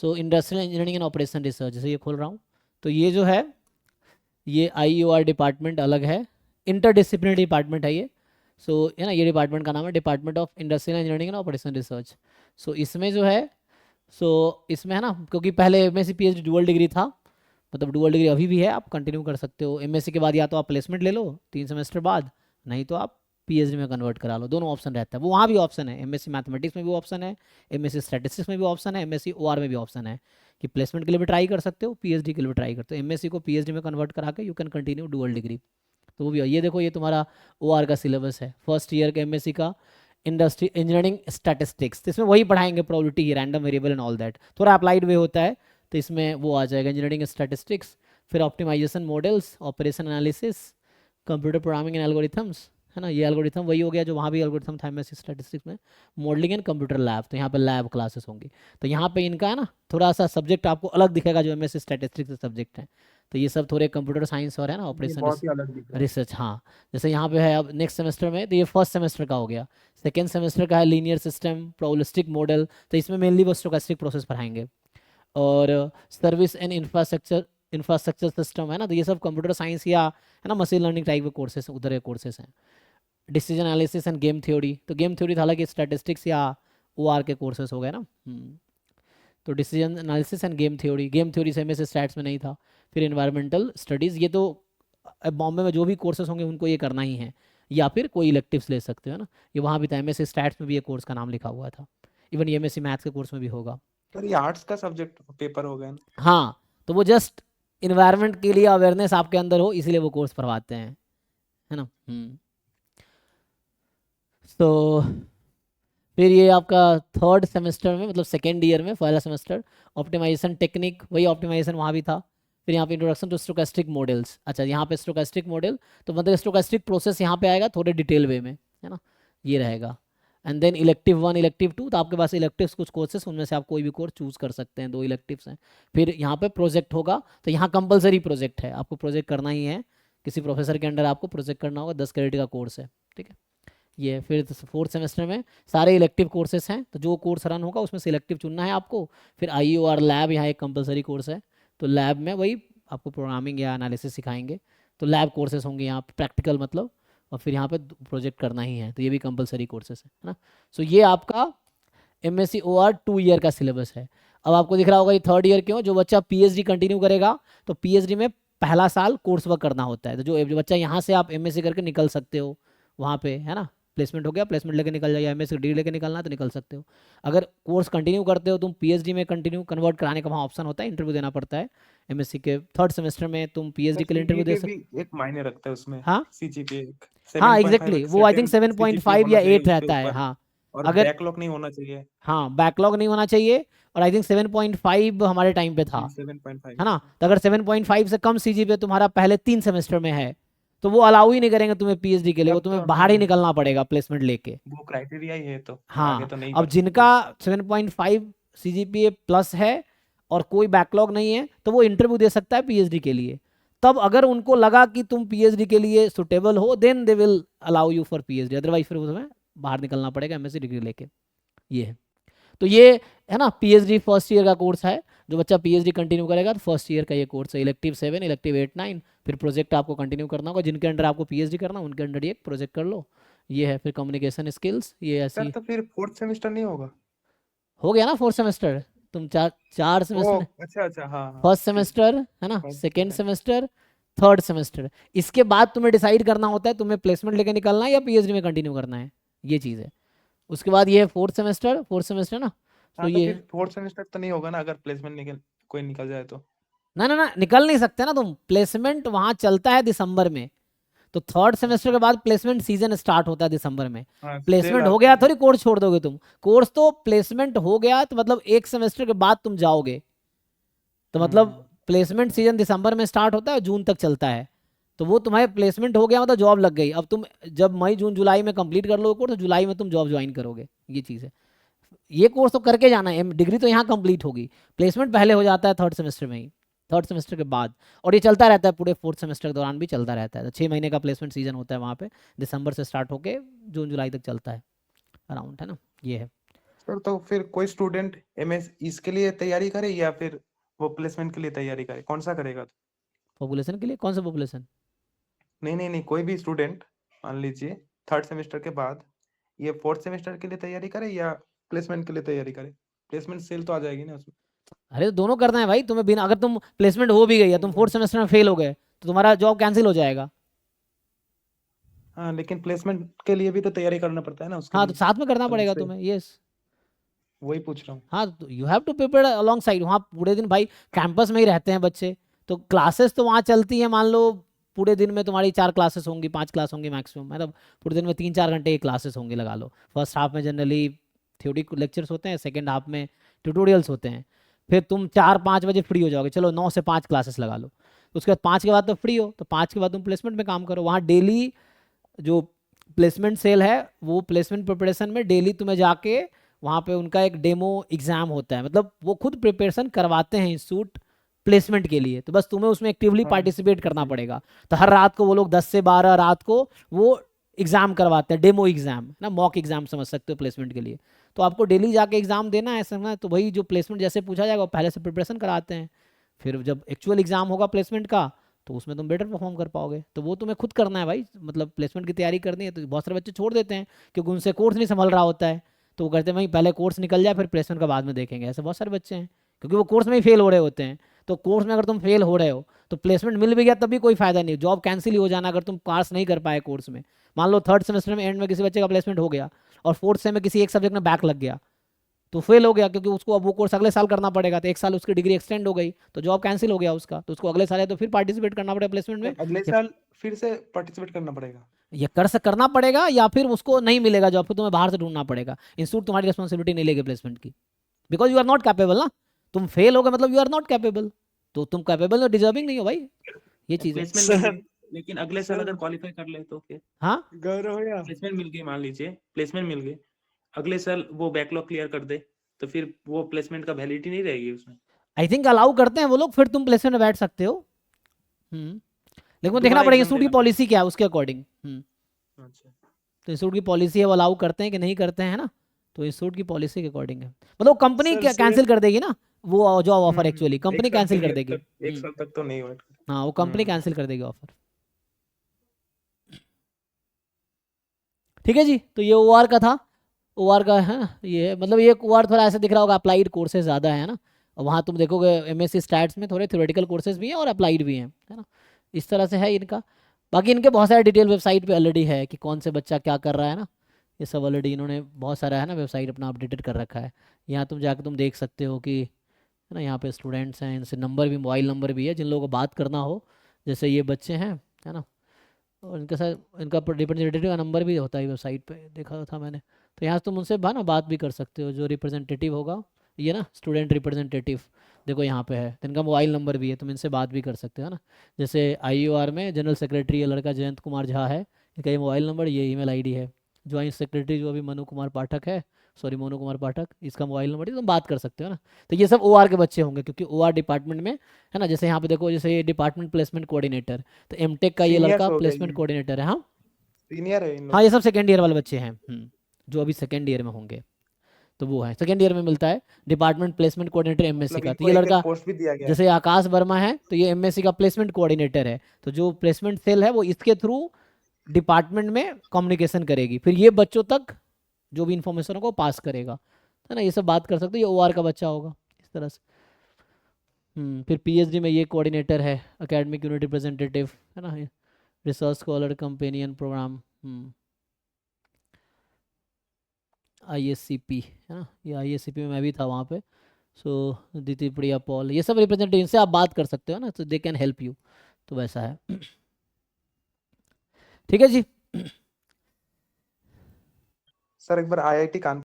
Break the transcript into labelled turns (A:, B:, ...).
A: So industrial engineering and operation research, जैसे ये खोल रहा हूँ, तो ये जो है ये IUR डिपार्टमेंट अलग है, इंटरडिसिप्लिनरी डिपार्टमेंट है ये। सो है ना, ये डिपार्टमेंट का नाम है department of industrial engineering and operation research. So इसमें जो है, सो इसमें है ना, क्योंकि पहले MSc PhD डुअल डिग्री था, मतलब डुअल डिग्री अभी भी है, आप कंटिन्यू कर सकते हो। MSc के बाद या तो आप प्लेसमेंट ले लो 3 सेमेस्टर बाद, नहीं तो आप PhD में कन्वर्ट करा लो, दोनों ऑप्शन रहता है। वो वहाँ भी ऑप्शन है, MSc मैथमेटिक्स में भी ऑप्शन है, MSc स्टैटिस्टिक्स में भी ऑप्शन है, MSc OR में भी ऑप्शन है कि प्लेसमेंट के लिए भी ट्राई कर सकते हो, PhD के लिए भी ट्राई करते हो। MSc को PhD में कन्वर्ट करा के you can continue dual degree, तो वो भी है। ये देखो, ये तुम्हारा OR का सिलेबस है, फर्स्ट ईयर के MSc का इंडस्ट्री इंजीनियरिंग स्टैटिस्टिक्स। तो इसमें वही पढ़ाएंगे, probability, random variable and all that, थोड़ा अप्लाइड वे होता है, तो इसमें वो आ जाएगा इंजीनियरिंग स्टैटिस्टिक्स। फिर optimisation models, operation analysis, computer programming and algorithms, है ना, ये एल्गोरिथम वही हो गया जो वहाँ भी एल्गोरिथम था MSc स्टैटिस्टिक्स में। मॉडलिंग एंड कंप्यूटर लैब, तो यहाँ पे लैब क्लासेस होंगी, तो यहाँ पे इनका है ना थोड़ा सा सब्जेक्ट आपको अलग दिखेगा जो MSc स्टैटिस्टिक्स के सब्जेक्ट हैं। तो ये सब थोड़े कंप्यूटर साइंस और है ना
B: ये
A: ऑपरेशन
B: बहुत ही अलग दिख रहा है।
A: रिसर्च। हाँ, जैसे यहाँ पे है अब नेक्स्ट सेमेस्टर में, तो ये फर्स्ट सेमेस्टर का हो गया। सेकेंड सेमेस्टर का है लीनियर सिस्टम, प्रोबेबिलिस्टिक मॉडल, तो इसमें मेनली वो स्टोकेस्टिक प्रोसेस पढ़ाएंगे। और service and infrastructure, infrastructure system, है ना, तो ये सब कंप्यूटर साइंस या है ना मशीन लर्निंग टाइप के कोर्सेस उधर के कोर्सेस हैं। Decision analysis end game theory, तो गेम थ्योरी हालांकि स्टैटिस्टिक्स या OR के कोर्सेस हो गए ना। तो decision analysis end game theory से MSc स्टैट्स में नहीं था। फिर इन्वायरमेंटल स्टडीज़, ये तो बॉम्बे में जो भी कोर्सेस होंगे उनको ये करना ही है, या फिर कोई इलेक्टिव्स ले सकते हो ना, ये वहाँ भी था। MSc स्टैट्स में भी ये कोर्स का नाम लिखा हुआ था, इवन ये MSc मैथ्स के कोर्स में भी होगा।
B: पर ये आर्ट्स का सब्जेक्ट पेपर हो गया ना।
A: हाँ, तो वो जस्ट इन्वायरमेंट के लिए अवेयरनेस आपके अंदर हो, इसलिए वो कोर्स पढ़वाते हैं, है ना। तो फिर ये आपका थर्ड सेमेस्टर में, मतलब सेकेंड ईयर में पहला सेमेस्टर, ऑप्टिमाइजेशन टेक्निक, वही ऑप्टिमाइजेशन वहाँ भी था। फिर यहाँ पे इंट्रोडक्शन टू स्टोकेस्टिक मॉडल्स, अच्छा यहाँ पे स्टोकेस्टिक मॉडल, तो मतलब स्टोकेस्टिक प्रोसेस यहाँ पे आएगा थोड़े डिटेल वे में, है ना, ये रहेगा। एंड देन इलेक्टिव 1 इलेक्टिव 2, तो आपके पास इलेक्टिव्स कुछ कोर्सेस, उनमें से आप कोई भी कोर्स चूज कर सकते हैं, 2 इलेक्टिव्स हैं। फिर यहाँ पे प्रोजेक्ट होगा, तो यहाँ कंपलसरी प्रोजेक्ट है, आपको प्रोजेक्ट करना ही है, किसी प्रोफेसर के अंडर आपको प्रोजेक्ट करना होगा, 10 क्रेडिट का कोर्स है, ठीक है। ये फिर फोर्थ सेमेस्टर में सारे इलेक्टिव कोर्सेस हैं, तो जो कोर्स रन होगा उसमें सिलेक्टिव चुनना है आपको। फिर IUR लैब यहाँ एक कंपलसरी कोर्स है, तो लैब में वही आपको प्रोग्रामिंग या एनालिसिस सिखाएंगे, तो लैब कोर्सेस होंगे यहाँ पे, प्रैक्टिकल मतलब। और फिर यहाँ पे प्रोजेक्ट करना ही है, तो ये भी कंपलसरी कोर्सेस है ना। सो ये आपका MSc OR 2 ईयर का सिलेबस है। अब आपको दिख रहा होगा ये थर्ड ईयर क्यों, जो बच्चा PhD कंटिन्यू करेगा, तो PhD में पहला साल कोर्स वर्क करना होता है, तो जो बच्चा यहाँ से आप MSc करके निकल सकते हो वहाँ पे, है ना, प्लेसमेंट हो गया, प्लेसमेंट लेके निकल जाइए, MSc डिग्री लेके निकलना है तो निकल सकते हो। अगर कोर्स कंटिन्यू करते हो तुम, PhD में कंटिन्यू कन्वर्ट कराने का वहाँ ऑप्शन होता है, इंटरव्यू देना पड़ता है। MSc के थर्ड सेमेस्टर में तुम
B: सर
A: PhD के लिए इंटरव्यू दे
B: सीजीपीए भी
A: सकते।
B: एक मायने रखता है उसमें।
A: हाँ
B: सीजीपीए एक
A: हाँ
B: 7.5
A: एग्जैक्टली,
B: एक
A: वो I think
B: certain
A: seven point
B: CGPA
A: five
B: होना
A: या
B: चाहिए
A: एट
B: उसके
A: रहता है,
B: ऊपर।
A: हाँ।
B: और
A: अगर,
B: बैकलॉग नहीं होना चाहिए।
A: हाँ बैकलॉग नहीं होना चाहिए, और आई थिंक 7.5 हमारे टाइम पे था,
B: 7.5
A: है ना।
B: अच्छा।
A: तो अगर 7.5 से कम CGPA तुम्हारा पहले 3 सेमेस्टर में है, तो वो अलाउ ही नहीं करेंगे तुम्हें PhD के लिए, वो
B: तब
A: तुम्हें
B: तो
A: बाहर ही
B: हाँ,
A: निकलना पड़ेगा प्लेसमेंट लेके।
B: वो क्राइटेरिया ही है, तो फिर आगे
A: हाँ,
B: तो नहीं
A: अब
B: कर
A: जिनका
B: सकते।
A: 7.5 CGPA प्लस है और कोई बैकलॉग नहीं है, तो वो इंटरव्यू दे सकता है PhD के लिए। तब अगर उनको लगा कि तुम PhD के लिए सुटेबल हो, then they will allow you for PhD, otherwise फिर तुम्हें बाहर निकलना पड़ेगा MSc डिग्री लेके। ये है, तो ये है ना PhD फर्स्ट ईयर का कोर्स है। जो बच्चा PhD कंटिन्यू करेगा तो फर्स्ट ईयर का ये कोर्स है, इलेक्टिव 7 इलेक्टिव 8 9। फिर प्रोजेक्ट आपको कंटिन्यू करना होगा, जिनके अंडर आपको PhD करना उनके अंडर ये प्रोजेक्ट कर लो। ये है फिर कम्युनिकेशन स्किल्स, ये
B: सर
A: ऐसी।
B: तो फिर फोर्थ सेमेस्टर नहीं होगा?
A: हो गया ना फोर्थ सेमेस्टर, तुम चार चार
B: ओ
A: सेमेस्टर,
B: अच्छा अच्छा, हाँ हाँ
A: फर्स्ट
B: ठीक।
A: सेमेस्टर है ना,
B: first
A: second
B: semester.
A: Semester, third semester. इसके बाद तुम्हें डिसाइड करना होता है तुम्हें प्लेसमेंट लेके निकलना है या PhD में कंटिन्यू करना है, ये चीज़ है। उसके बाद ये है फोर्थ सेमेस्टर ना। तो
B: हाँ तो
A: ये,
B: फिर फोर्थ सेमेस्टर तो नहीं होगा ना, अगर प्लेसमेंट निकल कोई निकल जाए तो?
A: ना ना ना निकल नहीं सकते ना तुम, प्लेसमेंट वहां चलता है दिसंबर में, तो थर्ड सेमेस्टर के बाद प्लेसमेंट सीजन स्टार्ट होता है दिसंबर में।
B: हाँ सेल
A: प्लेसमेंट हो
B: आता
A: गया
B: है।
A: थोड़ी कोर्स छोड़ दोगे तुम, कोर्स तो प्लेसमेंट हो गया तो मतलब एक सेमेस्टर के बाद तुम जाओगे, तो मतलब
B: हम्म।
A: प्लेसमेंट सीजन दिसंबर में स्टार्ट होता है, जून तक चलता है। तो वो तुम्हारे प्लेसमेंट हो गया मतलब जॉब लग गई, अब तुम जब मई जून जुलाई में कंप्लीट कर लोगे कोर्स, तो जुलाई में तुम जॉब ज्वाइन करोगे, ये चीज़ है। ये कोर्स तो करके जाना है, डिग्री तो यहाँ कंप्लीट होगी, प्लेसमेंट पहले हो जाता है थर्ड सेमेस्टर में ही, थर्ड सेमेस्टर के बाद। और ये चलता रहता है पूरे फोर्थ सेमेस्टर के दौरान भी चलता रहता है, तो 6 महीने का प्लेसमेंट सीजन होता है वहाँ पे, दिसंबर से स्टार्ट होके जून जुलाई तक चलता है अराउंड, है ना, ये है।
B: सर तो फिर कोई स्टूडेंट एमएस इसके लिए तैयारी करे या फिर वो प्लेसमेंट के लिए तैयारी करे, कौन सा करेगा?
A: पॉपुलेशन के लिए? कौन सा पॉपुलेशन?
B: नहीं नहीं नहीं, कोई भी स्टूडेंट मान लीजिए थर्ड सेमेस्टर के बाद ये फोर्थ सेमेस्टर के लिए तैयारी करे या प्लेसमेंट के लिए तैयारी करे? प्लेसमेंट सेल तो आ जाएगी ना उसमें।
A: अरे तो दोनों करना है भाई तुम्हें। बिना, अगर तुम प्लेसमेंट हो भी गई या तुम फोर्थ सेमेस्टर में फेल हो गए तो तुम्हारा जॉब कैंसिल हो जाएगा।
B: हाँ लेकिन प्लेसमेंट के लिए भी तो तैयारी करना पड़ता है ना उसके
A: हाँ तो
B: लिए,
A: साथ में करना
B: अलग
A: पड़ेगा
B: से।
A: तुम्हें, यस।
B: वही पूछ रहा हूँ।
A: हाँ तो you have to prepare alongside. वहाँ पूरे दिन भाई कैंपस में ही रहते हैं बच्चे, तो क्लासेस तो वहाँ चलती हैं। मान लो पूरे दिन में तुम्हारी 4 क्लासेस होंगी, 5 क्लास होंगी मैक्सिमम, मतलब पूरे दिन में 3-4 घंटे की क्लासेस होंगी लगा लो। फर्स्ट हाफ में जनरली थ्योरी लेक्चर्स होते हैं, सेकेंड हाफ में ट्यूटोरियल्स होते हैं। फिर तुम 4-5 बजे फ्री हो जाओगे, चलो 9 से 5 क्लासेस लगा लो। उसके बाद 5 के बाद तो फ्री हो, तो 5 के बाद तुम प्लेसमेंट में काम करो। वहाँ डेली जो प्लेसमेंट सेल है वो प्लेसमेंट प्रिपरेशन में डेली तुम्हें जाके वहाँ पे उनका एक डेमो एग्जाम होता है, मतलब वो खुद प्रिपरेशन करवाते हैं इंस्टीट्यूट प्लेसमेंट के लिए। तो बस तुम्हें उसमें एक्टिवली
B: हाँ
A: पार्टिसिपेट करना
B: जी।
A: पड़ेगा। तो हर रात को वो लोग 10 से 12 रात को वो एग्जाम करवाते हैं, डेमो एग्जाम ना, मॉक एग्जाम समझ सकते हो प्लेसमेंट के लिए। तो आपको डेली जाके एग्जाम देना है समझना। तो वही जो प्लेसमेंट जैसे पूछा जाएगा वो पहले से प्रिपरेशन कराते हैं। फिर जब एक्चुअल एग्जाम होगा प्लेसमेंट का तो उसमें तुम बेटर परफॉर्म कर पाओगे। तो वो तुम्हें खुद करना है भाई, मतलब प्लेसमेंट की तैयारी करनी है। तो बहुत सारे बच्चे छोड़ देते हैं क्योंकि उनसे कोर्स नहीं संभल रहा होता है, तो वो कहते हैं भाई पहले कोर्स निकल जाए फिर प्लेसमेंट का बाद में देखेंगे। ऐसे बहुत सारे बच्चे हैं क्योंकि वो कोर्स में ही फेल हो रहे होते हैं। तो कोर्स में अगर तुम फेल हो रहे हो तो प्लेसमेंट मिल भी गया तब भी कोई फायदा नहीं, जॉब कैंसिल ही हो जाना अगर तुम पास नहीं कर पाए कोर्स में। मान लो थर्ड सेमेस्टर में एंड में किसी बच्चे का प्लेसमेंट हो गया और फोर्थ सेम में किसी एक सब्जेक्ट में बैक लग गया तो फेल हो गया, क्योंकि उसको अब वो कोर्स अगले साल करना पड़ेगा। तो एक साल उसकी डिग्री एक्सटेंड हो गई तो जॉब कैंसिल हो गया उसका, तो उसको अगले साल है तो फिर पार्टिसिपेट करना पड़ेगा प्लेसमेंट में।
B: तो अगले
A: या
B: साल फिर से पार्टिसिपेट करना पड़ेगा?
A: ये करना पड़ेगा या फिर उसको नहीं मिलेगा जॉब, फिर तुम्हें बाहर से ढूंढना पड़ेगा। इंस्टीट्यूट तुम्हारी रिस्पॉन्सिबिलिटी नहीं लेगी प्लेसमेंट की, because you are not capable ना। तुम फेल हो गए मतलब यू आर नॉट कैपेबल, तो तुम कैपेबल और डिजर्विंग नहीं हो भाई, ये चीज़ है।
B: प्लेसमेंट मिल
C: सर
B: गई, लेकिन अगले साल
C: सर
B: अगर क्वालिफाई कर ले तो फिर
A: हाँ
C: गौरव भैया
B: प्लेसमेंट मिल गई, मान लीजिए प्लेसमेंट मिल गई, अगले साल वो बैकलॉग क्लियर कर दे तो फिर वो प्लेसमेंट का वैलिडिटी नहीं रहेगी उसमें?
A: आई थिंक अलाउ करते हैं वो लोग, फिर तुम प्लेसमेंट में बैठ सकते हो। लेकिन वो देखना
B: दोबारा
A: पड़ेगा
B: एग्जाम
A: इंस्टीट्यूट की
B: देना पड़ेगा?
A: पॉलिसी क्या है उसके अकॉर्डिंग।
B: अच्छा।
A: तो इंस्टीट्यूट की पॉलिसी है वो अलाउ करते हैं कि नहीं करते हैं ना, तो इंस्टीट्यूट की पॉलिसी के अकॉर्डिंग है। मतलब कंपनी
C: सर
A: कैंसिल कर देगी ना वो जॉब ऑफर, एक्चुअली
B: एक
A: कंपनी
B: साल के
A: कैंसिल कर
B: लिए
A: देगी।
B: तक, एक साल तक तो नहीं वेट कर।
A: हाँ वो कंपनी कैंसिल कर देगी ऑफर। ठीक है जी, तो ये ओआर का था। ओआर का है ना, ये मतलब ये ओआर थोड़ा ऐसा दिख रहा होगा, अप्लाइड कोर्सेज ज़्यादा है ना। और वहाँ तुम देखोगे एमएससी स्टैट्स में थोड़े थ्योरेटिकल कोर्सेज भी हैं और अप्लाइड भी हैं, है ना। इस तरह से है इनका। बाकी इनके बहुत सारे डिटेल वेबसाइट पे ऑलरेडी है कि कौन से बच्चा क्या कर रहा है ना। ये सब ऑलरेडी इन्होंने बहुत सारा है ना वेबसाइट अपना अपडेटेड कर रखा है। यहाँ तुम जाकर तुम देख सकते हो कि है ना, यहाँ पे स्टूडेंट्स हैं, इनसे नंबर भी, मोबाइल नंबर भी है जिन लोगों को बात करना हो। जैसे ये बच्चे हैं, है ना, और इनके साथ इनका रिप्रेजेंटेटिव का नंबर भी होता है वेबसाइट पे, देखा था मैंने। तो यहाँ से तुम उनसे ना बात भी कर सकते हो, जो रिप्रेजेंटेटिव होगा ये ना, स्टूडेंट रिप्रेजेंटेटिव देखो यहाँ पे है, तो इनका मोबाइल नंबर भी है, तुम इनसे बात भी कर सकते हो ना। जैसे आईयूआर में जनरल सेक्रेटरी ये लड़का जयंत कुमार झा है, इनका ये मोबाइल नंबर, ये ईमेल आईडी है। ज्वाइंट सेक्रेटरी जो अभी मनु कुमार पाठक है, सॉरी मोनू कुमार पाठक, इसका मोबाइल नंबर है, तुम बात कर सकते हो ना। तो ये सब ओआर के बच्चे होंगे क्योंकि ओआर डिपार्टमेंट में है ना। जैसे यहाँ पे देखो, जैसे ये डिपार्टमेंट प्लेसमेंट कोऑर्डिनेटर, तो एमटेक का ये
B: सीनियर्स
A: लड़का
B: हो गए
A: प्लेसमेंट
B: ये,
A: कोऑर्डिनेटर है। हाँ
B: सीनियर है इन
A: हाँ,
B: लोग।
A: ये सब सेकेंड ईयर वाले बच्चे हैं, जो अभी सेकेंड ईयर में होंगे। तो वो है सेकेंड ईयर में मिलता है डिपार्टमेंट प्लेसमेंट कोऑर्डिनेटर एमएससी
B: मतलब
A: का। तो
B: इनको
A: ये
B: एक एक
A: लड़का
B: पोस्ट भी दिया गया है।
A: जैसे आकाश वर्मा है, तो ये एमएससी का प्लेसमेंट कोऑर्डिनेटर है। तो जो प्लेसमेंट सेल है वो इसके थ्रू डिपार्टमेंट में कम्युनिकेशन करेगी, फिर ये बच्चों तक जो भी इंफॉर्मेशन को पास करेगा, है ना। ये सब बात कर सकते हो, ये ओआर का बच्चा होगा इस तरह से। फिर पीएचडी में ये कोऑर्डिनेटर है, एकेडमिक यूनिट रिप्रेजेंटेटिव, है ना, रिसर्च स्कॉलर कंपेनियन प्रोग्राम, आईएससीपी, है ना। ये आईएससीपी में मैं भी था वहाँ पे। सो दीदी प्रिया पॉल, ये सब रिप्रेजेंटेटिव, इनसे आप बात कर सकते हो ना, तो दे कैन हेल्प यू। तो वैसा है। ठीक है जी।
B: सर एक बार आईआईटी कानपुर